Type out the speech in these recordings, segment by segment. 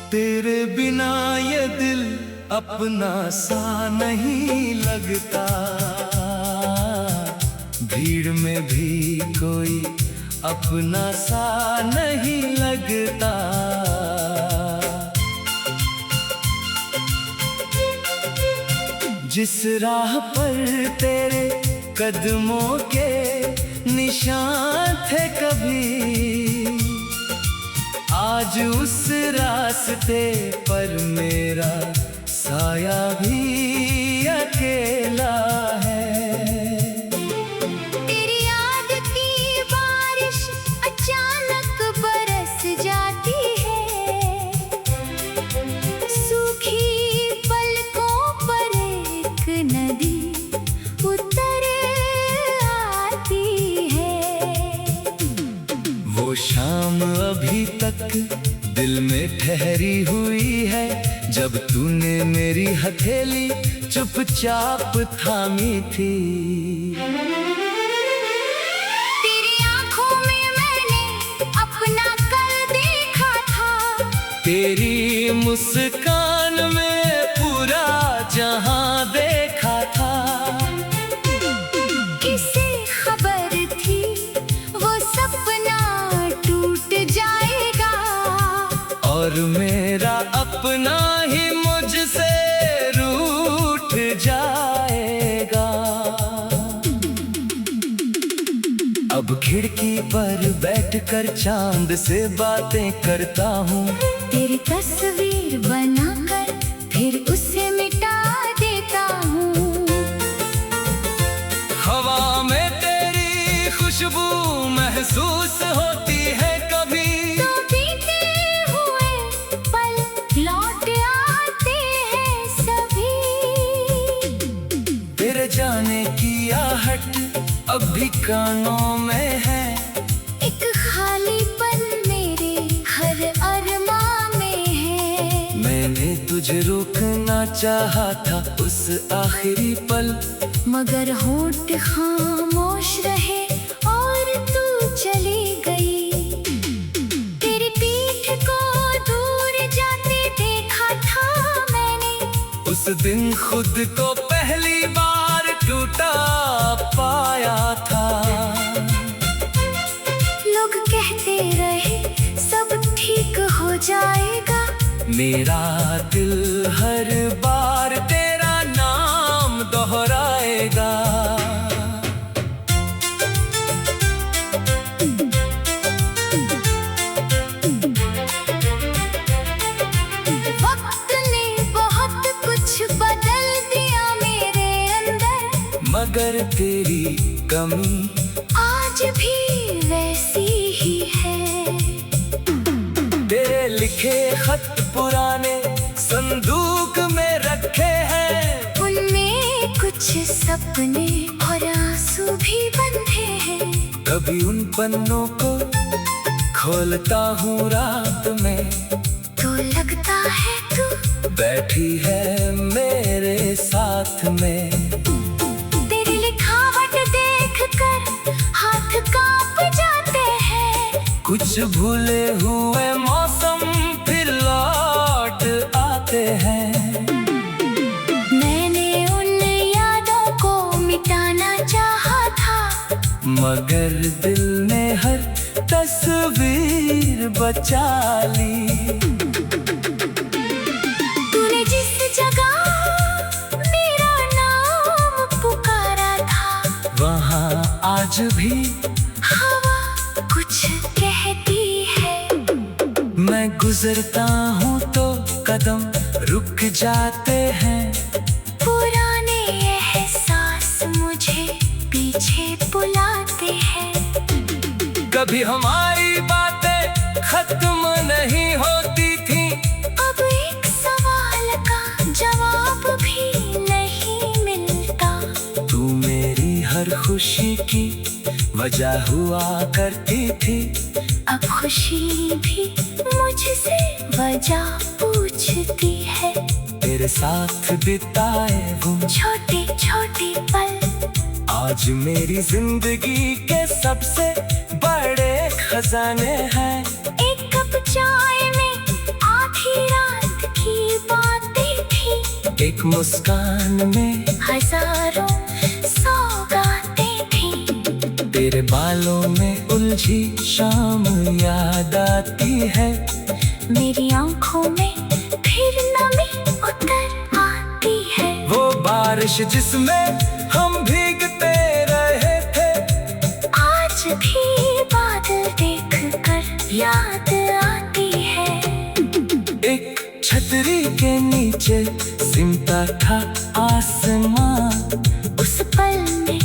तेरे बिना ये दिल अपना सा नहीं लगता, भीड़ में भी कोई अपना सा नहीं लगता। जिस राह पर तेरे कदमों के निशान थे कभी, आज उस रास्ते पर मेरा साया भी अकेला है। तेरी याद की बारिश अचानक बरस जाती है, सूखी पलकों पर एक नदी उतर आती है। वो शाम अभी तक दिल में ठहरी हुई है, जब तूने मेरी हथेली चुपचाप थामी थी। तेरी आंखों में मैंने अपना कल देखा था, तेरी मुस्कान में पूरा जहां देखा था। किसे खबर थी वो सपना टूट जाएगा, और मेरा अपना ही मुझसे रूठ जाएगा। अब खिड़की पर बैठकर चांद से बातें करता हूँ, तेरी तस्वीर बनाकर फिर उसे मिटा देता हूँ। हवा में तेरी खुशबू महसूस होती है कभी, तो बीते हुए पल लौट आते हैं सभी। तेरे जाने की आहट अब भी कानों में है, एक खालीपन मेरे हर अरमां में है। मैंने तुझे रोकना चाहा था उस आखिरी पल, मगर होठ खामोश रहे और तू चली गई। तेरी पीठ को दूर जाते देखा था मैंने, उस दिन खुद को पहली बार टूटा पाया था। लोग कहते रहे सब ठीक हो जाएगा, मेरा दिल हर बार तेरा नाम दोहराएगा। वक्त ने बहुत कुछ बदल दिया मेरे अंदर, मगर तेरी कमी आज भी वैसी ही है। तेरे लिखे खत पुराने संदूक में रखे हैं, उनमें कुछ सपने और आंसू भी बंधे हैं। कभी उन पन्नों को खोलता हूँ रात में, तो लगता है तू बैठी है मेरे साथ में। तेरी लिखावट देखकर हाथ कांप जाते हैं, कुछ भूले हुए मौसम फिर लौट आते हैं। मैंने उन यादों को मिटाना चाहा था, मगर दिल ने हर तस्वीर बचा ली। तूने जिस जगह मेरा नाम पुकारा था, वहाँ आज भी हवा कुछ कहती है। मैं गुजरता हूँ तो कदम रुक जाते हैं, पुराने एहसास मुझे पीछे बुलाते हैं। कभी हमारी बातें खत्म नहीं होती थी, अब एक सवाल का जवाब भी नहीं मिलता। तू मेरी हर खुशी की वजह हुआ करती थी। अब खुशी भी मुझसे वजह पूछती है। तेरे साथ बिताए वो छोटे छोटे पल आज मेरी जिंदगी के सबसे बड़े खजाने हैं। एक कप चाय में आधी रात की बातें थी। एक मुस्कान में हजारों सौगातें थी। तेरे बालों में उलझी शाम याद आती है। मेरी आंखों में फिर नमी उतर आती है। वो बारिश जिसमें हम भीगते रहे थे आज भी बादल देख कर याद आती है। एक छतरी के नीचे सिमटा था आसमां। उस पल में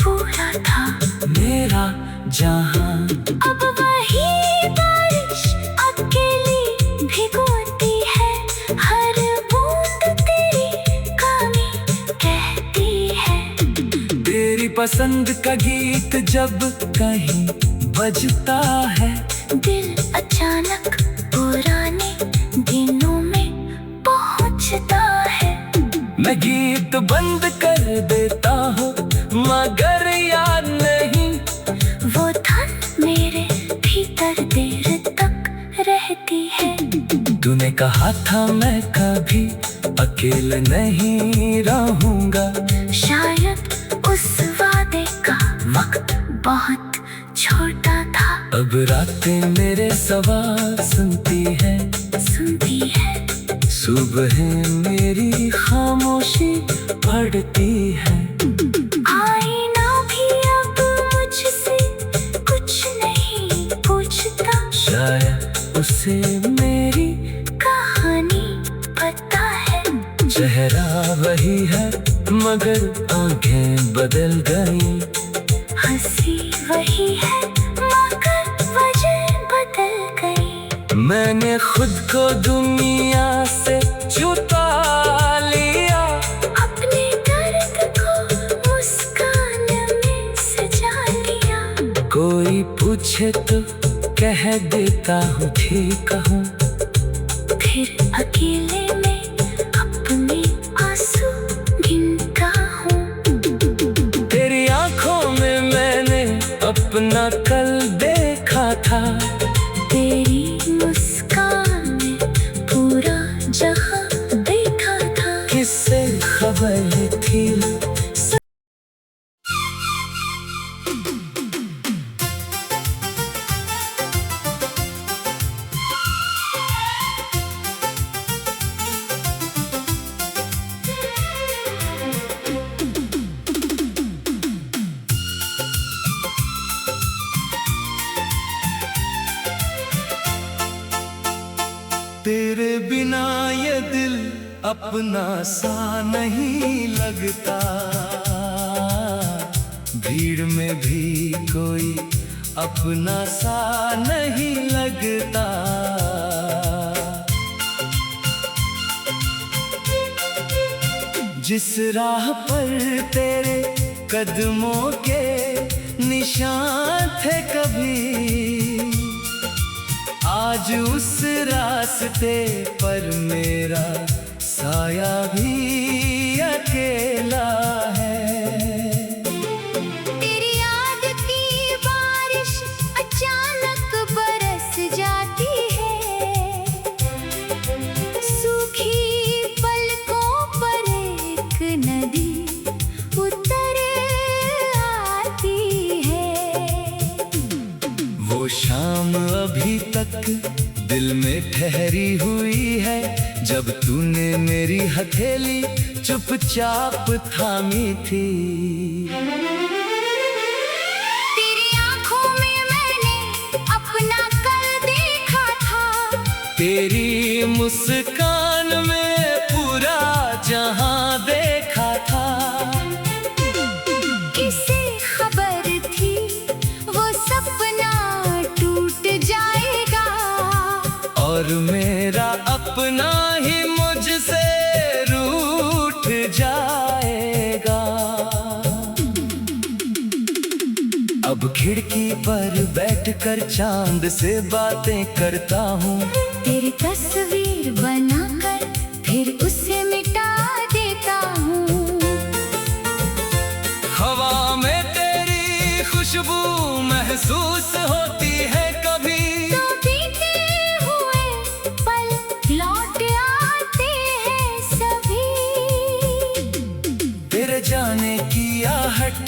पूरा था मेरा जहां। अब वही बारिश अकेली भिगोती है। हर बूंद तेरी कमी कहती है। तेरी पसंद का गीत जब कहीं बजता है दिल अचानक पुराने दिनों में पहुंचता है। मैं गीत बंद कर देता हूँ मगर याद नहीं। वो धन मेरे भीतर देर तक रहती है। तूने कहा था मैं कभी अकेले नहीं रहूंगा। शायद उस वादे का वक्त बहुत छोटा था। अब रातें मेरे सवाल सुनती है। सुबह मेरी खामोशी पड़ती है। आईना भी अब मुझसे कुछ नहीं पूछता। शायद उसे मेरी कहानी पता है। चेहरा वही है मगर आंखें बदल गई। हंसी वही है मगर वजह बदल गई। मैंने खुद को दुनिया से छुपा लिया। अपने दर्द को मुस्कान में सजा लिया। कोई पूछे तो कह देता हूँ ठीक हूँ। फिर अकेले में अपने आंसू गिनता हूँ। तेरी आंखों में मैंने अपना कल देखा था। तेरी मुस्कान में पूरा जहां देखा था। किससे खबर थी तेरे बिना ये दिल अपना सा नहीं लगता। भीड़ में भी कोई अपना सा नहीं लगता। जिस राह पर तेरे कदमों के निशान थे कभी आज उस रास्ते पर मेरा साया भी अकेला है। तेरी याद की बारिश अचानक बरस जाती है। सूखी पलकों पर एक नदी उतर आती है। वो शाम अभी तक दिल में ठहरी हुई है जब तूने मेरी हथेली चुपचाप थामी थी। तेरी आंखों में मैंने अपना कल देखा था। तेरी मुस्कान में पूरा जहां देखा था। किसे खबर थी वो सपना टूट जाएगा और मेरा अपना ही मुझसे रूठ जाएगा। अब खिड़की पर बैठकर चांद से बातें करता हूँ। तेरी तस्वीर बनाकर फिर उसे मिटा देता हूँ। हवा में तेरी खुशबू महसूस होती है कभी, तो बीते हुए पल लौट आते हैं सभी। तेरे जाने की आहट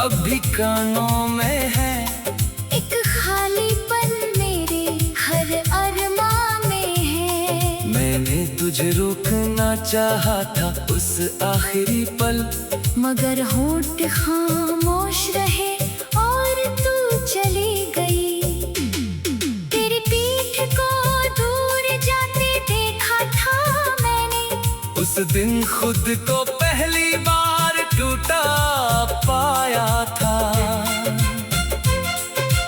अब भी कानों में है। एक खालीपन मेरे हर अरमान में है। मैंने तुझे रोकना चाहा था उस आखिरी पल, मगर होंठ खामोश रहे और तू चली गई। तेरी पीठ को दूर जाते देखा था मैंने। उस दिन खुद को पहली बार टूटा पाया था।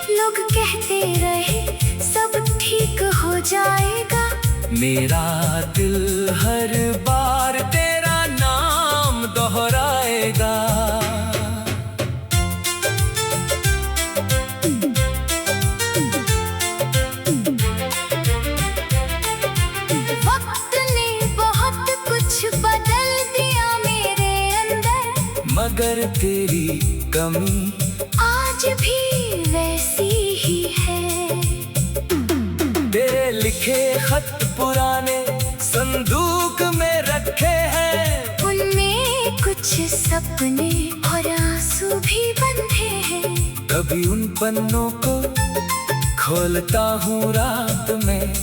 लोग कहते रहे सब ठीक हो जाएगा। मेरा दिल हर बार तेरा नाम दोहराएगा। वक्त ने बहुत कुछ बदल दिया मेरे अंदर, मगर तेरी कमी आज भी वैसी ही है। तेरे लिखे खत पुराने संदूक में रखे हैं। उनमें कुछ सपने और आंसू भी बंधे हैं। कभी उन पन्नों को खोलता हूँ रात में,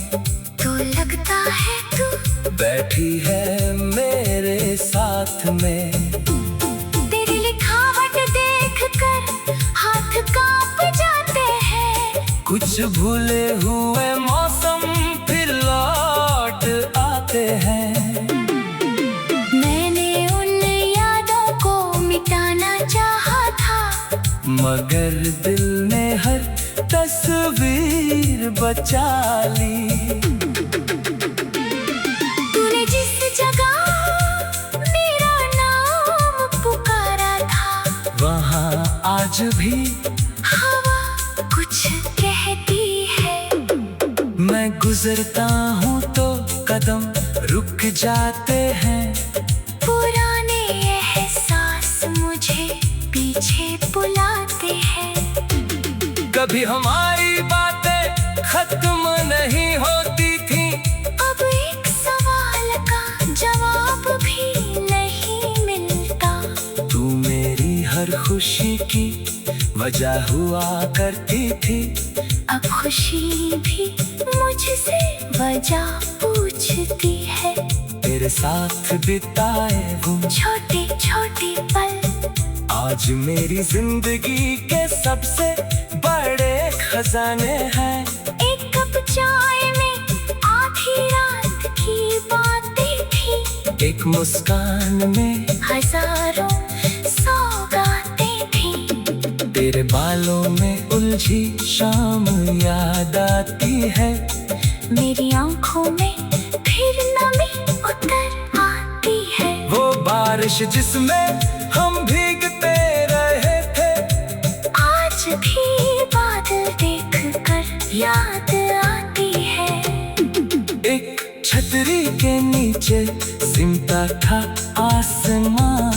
तो लगता है तू बैठी है मेरे साथ में। तेरी लिखावट देखकर हाथ कांप जाते हैं। कुछ भूले हुए मौसम फिर लौट आते हैं। मैंने उन यादों को मिटाना चाहा था, मगर दिल ने हर तस्वीर बचा ली। तूने जिस जगह मेरा नाम पुकारा था, वहाँ आज भी हवा कुछ कहती है। मैं गुजरता हूँ तो कदम रुक जाते हैं। पुराने एहसास मुझे पीछे बुलाते हैं। कभी हमारी बातें खत्म नहीं होती थी। अब एक सवाल का जवाब भी नहीं मिलता। तू मेरी हर खुशी की वजह हुआ करती थी। अब खुशी भी मुझसे वजह पूछती है। तेरे साथ बिताए वो छोटे छोटे पल आज मेरी जिंदगी के सबसे बड़े खजाने हैं। एक कप चाय में आधी रात की बातें थी। एक मुस्कान में हजारों सौगातें थी। तेरे बालों में उलझी शाम याद आती है। मेरी आंखों में फिर नमी उतर आती है। वो बारिश जिसमें हम भीगते रहे थे, आज भी बादल देखकर याद आती है। एक छतरी के नीचे सिमटा था आसमां।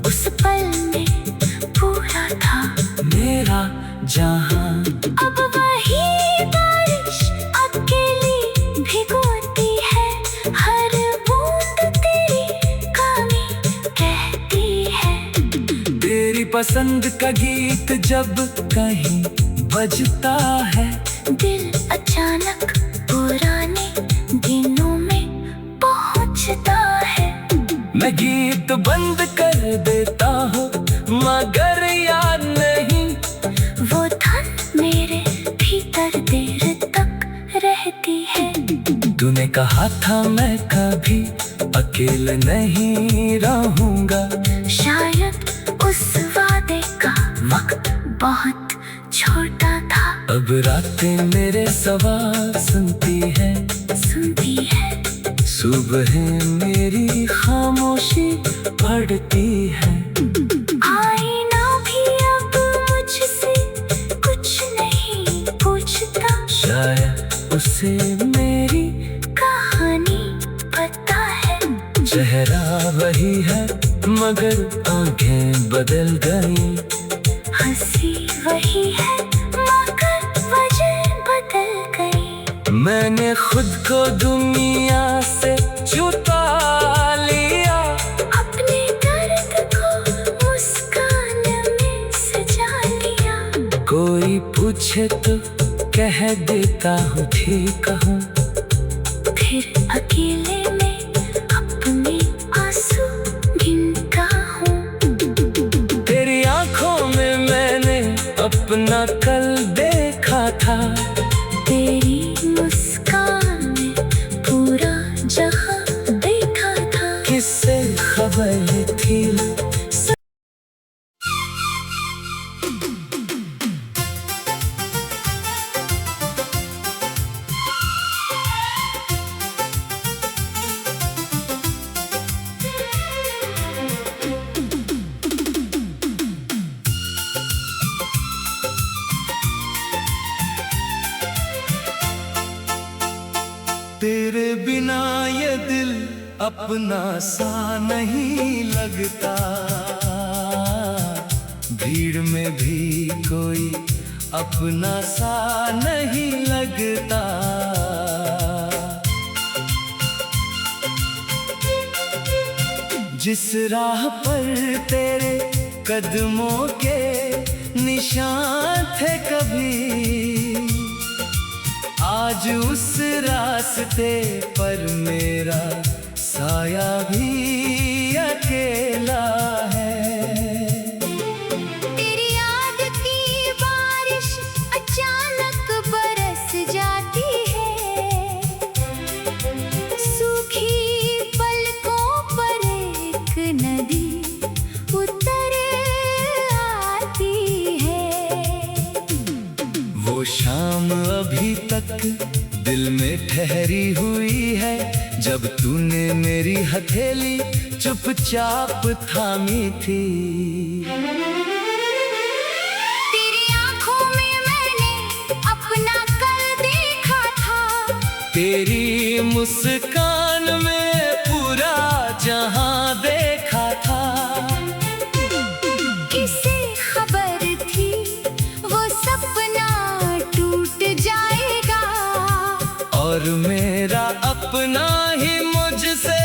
उस पल में पूरा था मेरा जहां। अब वही बारिश अकेली भिगोती है। हर बूंद तेरी कमी कहती है। तेरी पसंद का गीत जब कहीं बजता है, दिल अचानक पुराने दिनों में पहुंचता है। मैं गीत बंद कर देता हूँ मगर याद नहीं। वो धन मेरे भीतर देर तक रहती है। तूने कहा था मैं कभी अकेला नहीं रहूंगा। शायद उस वादे का वक्त बहुत छोटा था। अब रातें मेरे सवाल सुनती है। सुबह मेरी खामोशी पड़ती है। आईना भी अब मुझसे उसे मेरी कहानी पता है। चेहरा वही है मगर आंखें बदल गई। हंसी वही है मगर वजह बदल गई। मैंने खुद को दुनिया से छुपा लिया। अपने दर्द को मुस्कान में सजा लिया। कोई पूछे तो कह देता हूँ ठीक हूँ। फिर अकेले में अपने आंसू गिनता हूँ। तेरी आंखों में मैंने अपना कल देखा था। तेरी मुस्कान में पूरा जहां देखा था। किससे खबर थी तेरे बिना ये दिल अपना सा नहीं लगता। भीड़ में भी कोई अपना सा नहीं लगता। जिस राह पर तेरे कदमों के निशान थे कभी, आज उस रास्ते पर मेरा साया भी अकेला है। तेरी याद की बारिश अचानक बरस जाती है। सूखी पलकों पर एक नदी उतर आती है। वो शाम अभी तक दिल में ठहरी हुई है, जब तूने मेरी हथेली चुपचाप थामी थी। तेरी आंखों में मैंने अपना कल देखा था। तेरी मुस्कान में पूरा जहां देखा था। किसे खबर थी वो सपना टूट जाएगा। और मेरा अपना ही मुझसे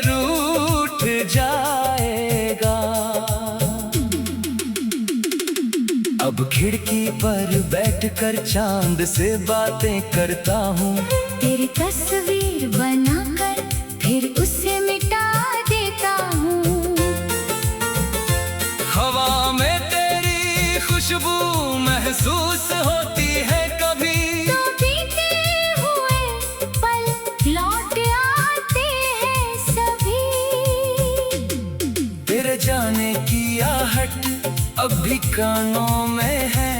रूठ जाएगा। अब खिड़की पर बैठकर चांद से बातें करता हूँ। तेरी तस्वीर बनाकर फिर उसे मिटा देता हूँ। हवा में तेरी खुशबू महसूस होती है कभी। तो बीते हुए पल लौट आते हैं सभी। तेरे जाने की आहट अब भी कानों में है।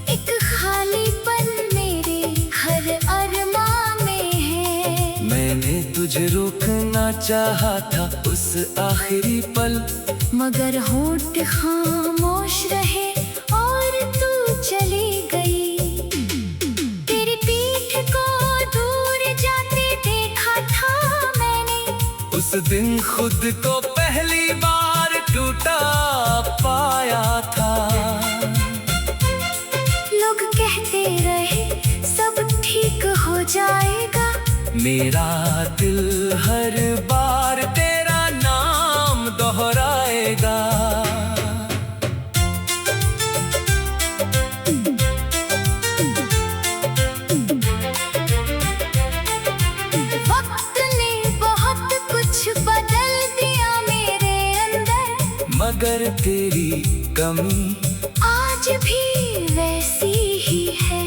एक खालीपन मेरे हर अरमां में है। मैंने तुझे रोकना चाहा था उस आखिरी पल, मगर होंठ खामोश रहे और तू चली गई। तेरी पीठ को दूर जाते देखा था मैंने। उस दिन खुद को पहली बार टूटा पाया था। लोग कहते रहे सब ठीक हो जाएगा। मेरा दिल हर बार तेरा नाम दोहराएगा। वक्त ने बहुत कुछ बदल दिया मेरे अंदर। मगर तेरी कमी आज भी वैसी ही है।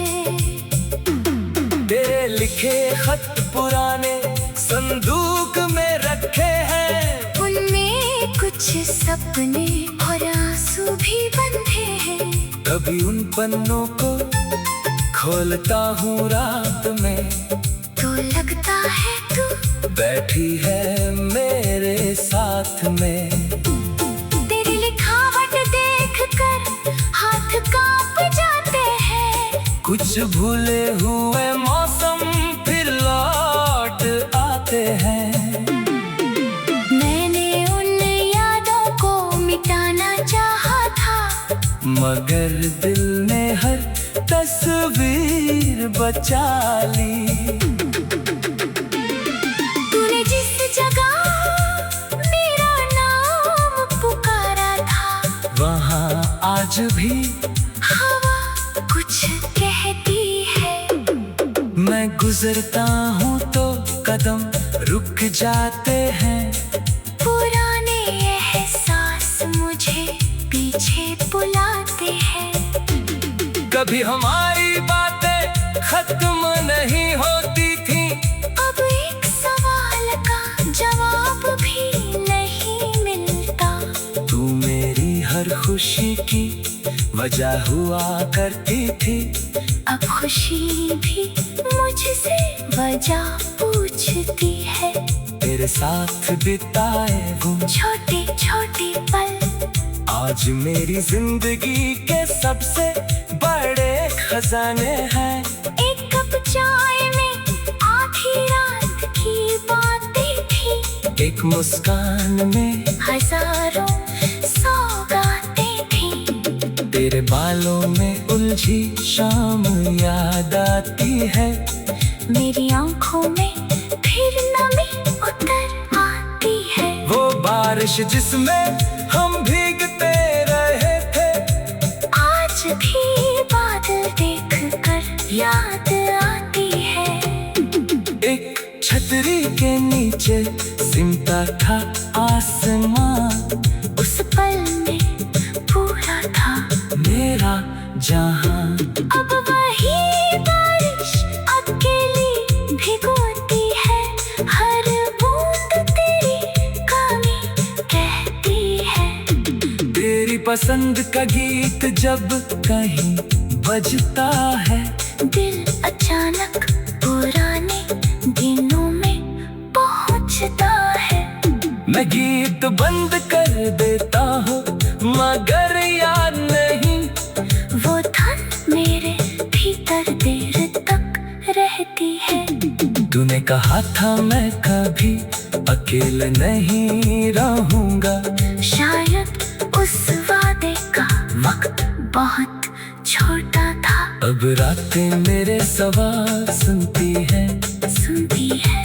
तेरे लिखे खत पुराने संदूक में रखे हैं। उनमें कुछ सपने और आंसू भी बंधे हैं। कभी उन पन्नों को खोलता हूँ रात में, तो लगता है तू बैठी है मेरे साथ में। तेरी लिखावट देखकर हाथ कांप जाते हैं। कुछ भूले हुए मौसम मगर दिल ने हर तस्वीर बचा ली। तूने जिस जगह मेरा नाम पुकारा था, वहाँ आज भी हवा कुछ कहती है। मैं गुजरता हूँ तो कदम रुक जाते हैं। पुराने एहसास मुझे पीछे बुलाते हैं। कभी हमारी बातें खत्म नहीं होती थी, अब एक सवाल का जवाब भी नहीं मिलता। तू मेरी हर खुशी की वजह हुआ करती थी। अब खुशी भी मुझसे वजह पूछती है। तेरे साथ बिताए वो छोटे छोटे पल आज मेरी जिंदगी के सबसे बड़े खजाने हैं। एक कप चाय में आधी रात की बातें थी। एक मुस्कान में हजारों सौगातें थी। तेरे बालों में उलझी शाम याद आती है। मेरी आंखों में फिर नमी उतर आती है। वो बारिश जिसमें हम भीगते रहे थे, आज भी बादल देखकर याद आती है। एक छतरी के नीचे सिमटा था आसमां, उस पल में पूरा था मेरा जहां। अब वही बारिश अकेली भिगोती है। हर बूंद तेरी कमी कहती है। तेरी पसंद का गीत जब कहीं बजता है, दिल अचानक पुराने दिनों में पहुंचता है। मैं गीत बंद कर देता हूँ मगर याद नहीं। वो धन मेरे भीतर देर तक रहती है। तूने कहा था मैं कभी अकेले नहीं रहूंगा। शायद उस वादे का वक्त बहुत छोटा था। अब रातें मेरे सवाल सुनती है, सुनती है।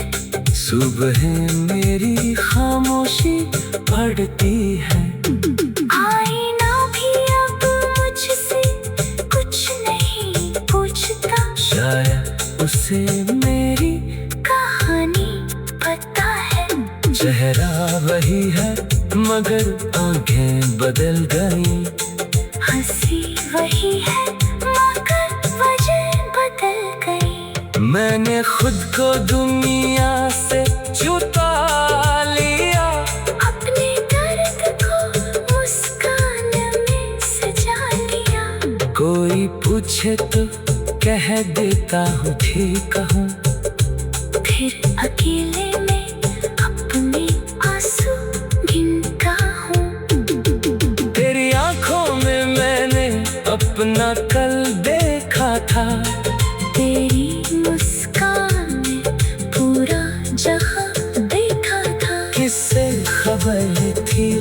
सुबह मेरी खामोशी पढ़ती है। आईना भी अब मुझसे कुछ नहीं पूछता। शायद उसे मेरी कहानी पता है। चेहरा वही है मगर आंखें बदल गई। हंसी वही है मगर वजह बदल गई। मैंने खुद को दुनिया से छुपा लिया। अपने दर्द को मुस्कान में सजा लिया। कोई पूछे तो कह देता हूँ ठीक हूँ। फिर अकेले में अपने आंसू गिनता हूँ। तेरी आंखों में मैंने अपना कल देखा था। तेरी मुस्कान में पूरा जहां देखा था। किससे खबर थी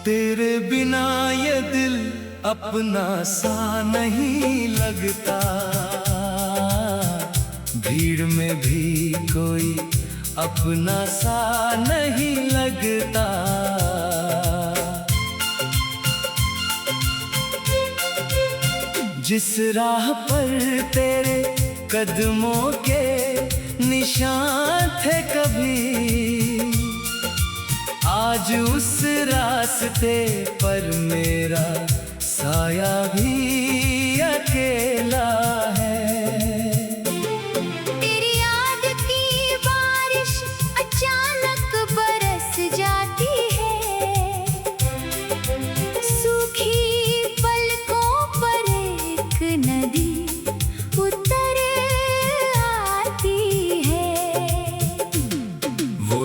तेरे बिना ये दिल अपना सा नहीं लगता। भीड़ में भी कोई अपना सा नहीं लगता। जिस राह पर तेरे कदमों के निशान थे कभी, आज उस रास्ते पर मेरा साया भी अकेला है। तेरी याद की बारिश अचानक बरस जाती है। सूखी पलकों पर एक नदी उतर आती है।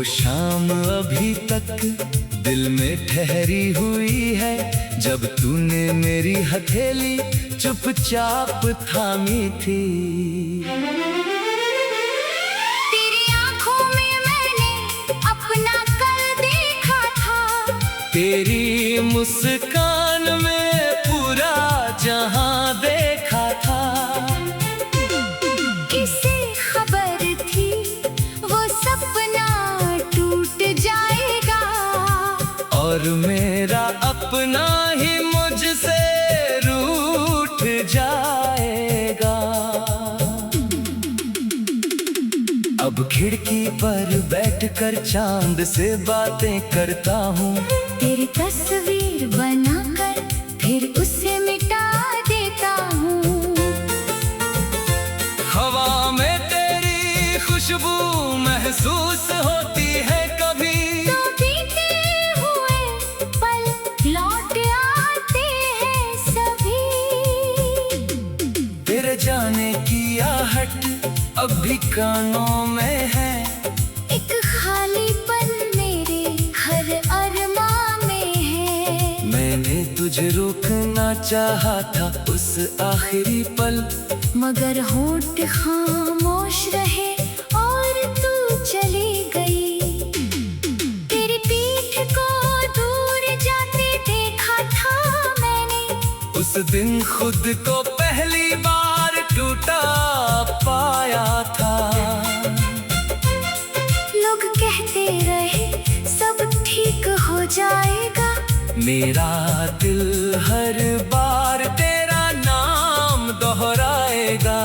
शाम अभी तक दिल में ठहरी हुई है, जब तूने मेरी हथेली चुपचाप थामी थी। तेरी आंखों में मैंने अपना कल देखा था, तेरी मुस्कान में पूरा जहां देखा था। किसे खबर थी वो सपना टूट जाएगा, और मेरा अपना ही मुझसे रूठ जाएगा। अब खिड़की पर बैठकर चांद से बातें करता हूँ, तेरी तस्वीर बनाकर फिर उसे मिटा देता हूँ। हवा में तेरी खुशबू महसूस होती है कभी, तो बीते हुए पल लौट आते हैं सभी। तेरे जाने की आहट अब भी कानों में है, एक खालीपन मेरे हर अरमां में है। मैंने तुझे रोकना चाहा था उस आखिरी पल, मगर होंठ खामोश रहे और तू चली गई। तेरी पीठ को दूर जाते देखा था मैंने, उस दिन खुद को पहली बार टूटा पाया था। लोग कहते रहे सब ठीक हो जाएगा, मेरा दिल हर बार तेरा नाम दोहराएगा।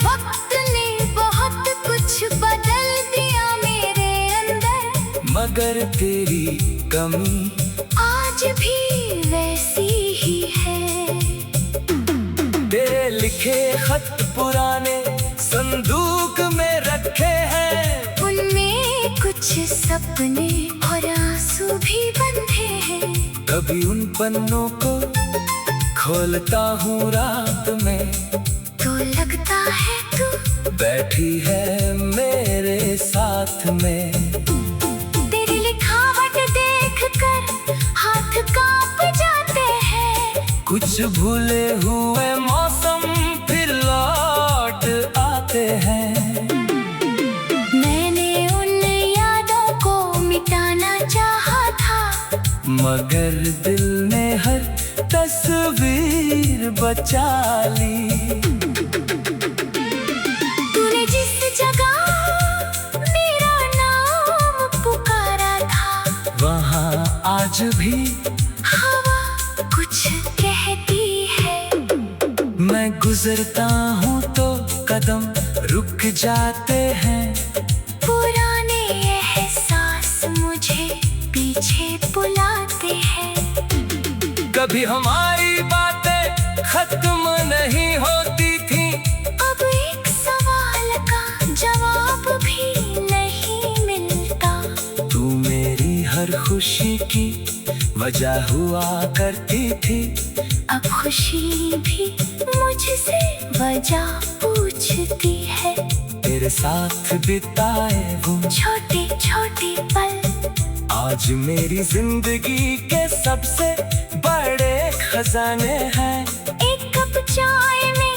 वक्त ने बहुत कुछ बदल दिया मेरे अंदर, मगर तेरी कमी आज भी वैसी ही है। तेरे लिखे खत पुराने संदूक में रखे हैं, उनमें कुछ सपने और आंसू भी बंधे हैं। कभी उन पन्नों को खोलता हूँ रात में, तो लगता है तू बैठी है मेरे साथ में। तेरी लिखावट देखकर हाथ कांप जाते हैं, कुछ भूले हुए मौसम फिर लौट आते हैं। मैंने उन यादों को मिटाना चाहा था, मगर दिल ने हर तस्वीर बचा ली। तूने जिस जगह मेरा नाम पुकारा था, वहाँ आज भी हवा कुछ कहती है। मैं गुजरता हूँ तो कदम रुक जाते हैं, पुराने एहसास मुझे पीछे बुलाते हैं। कभी हमारी बातें खत्म नहीं होती थी, अब एक सवाल का जवाब भी नहीं मिलता। तू मेरी हर खुशी की वजह हुआ करती थी, अब खुशी भी मुझसे वजह पूछती है। तेरे साथ बिताए वो छोटे छोटे पल आज मेरी जिंदगी के सबसे बड़े खजाने हैं। एक कप चाय में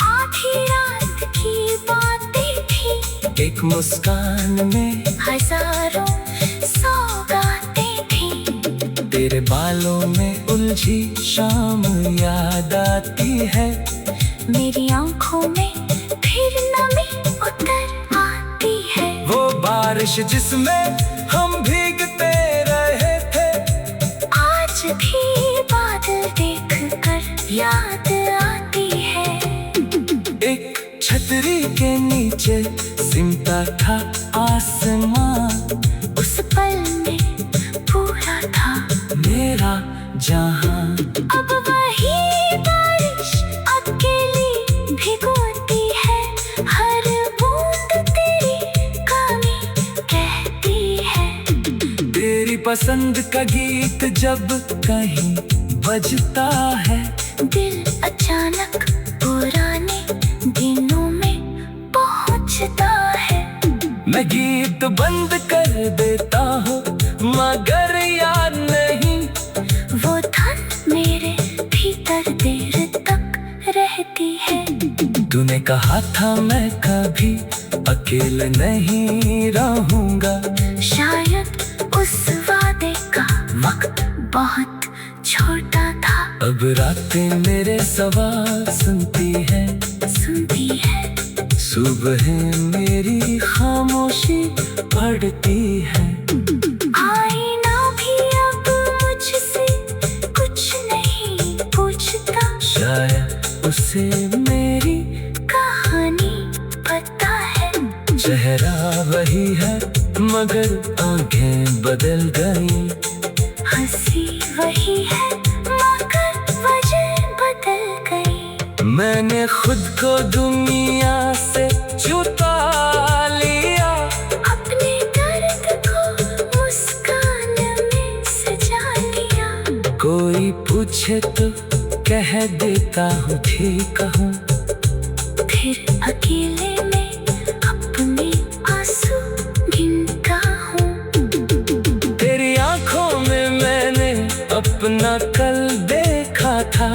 आधी रात की बातें थी, एक मुस्कान में हजारों सौगातें थी। तेरे बालों में उलझी शाम याद आती है, मेरी आंखों में फिर नमी उतर आती है। वो बारिश जिसमें हम भीगते रहे थे, आज भी बादल देखकर याद आती है। एक छतरी के नीचे सिमटा था आसमां, उस पल में पूरा था मेरा जहां। अब वही बारिश अकेली भिगोती है, हर बूंद तेरी कमी कहती है। तेरी पसंद का गीत जब कहीं बजता है। दिल अचानक पुराने दिनों में पहुंचता है। मैं गीत बंद कर देता हूँ मगर याद नहीं, वो धन मेरे भीतर देर तक रहती है। तूने कहा था मैं कभी अकेले नहीं रहूंगा, शायद उस वादे का वक्त बहुत छोटा था। अब रातें मेरे सवाल सुनती है, सुनती है। सुबह मेरी खामोशी पढ़ती है। आईना भी अब मुझसे कुछ नहीं पूछता, शायद उसे मेरी कहानी पता है। चेहरा वही है मगर आंखें बदल गई, हंसी वही है मगर वजह बदल गई। मैंने खुद को दुनिया से छुपा लिया, अपने दर्द को मुस्कान में सजा लिया। कोई पूछे तो कह देता हूँ ठीक हूँ, फिर अकेले में अपने आंसू गिनता हूँ। तेरी आंखों में मैंने अपना कल देखा था।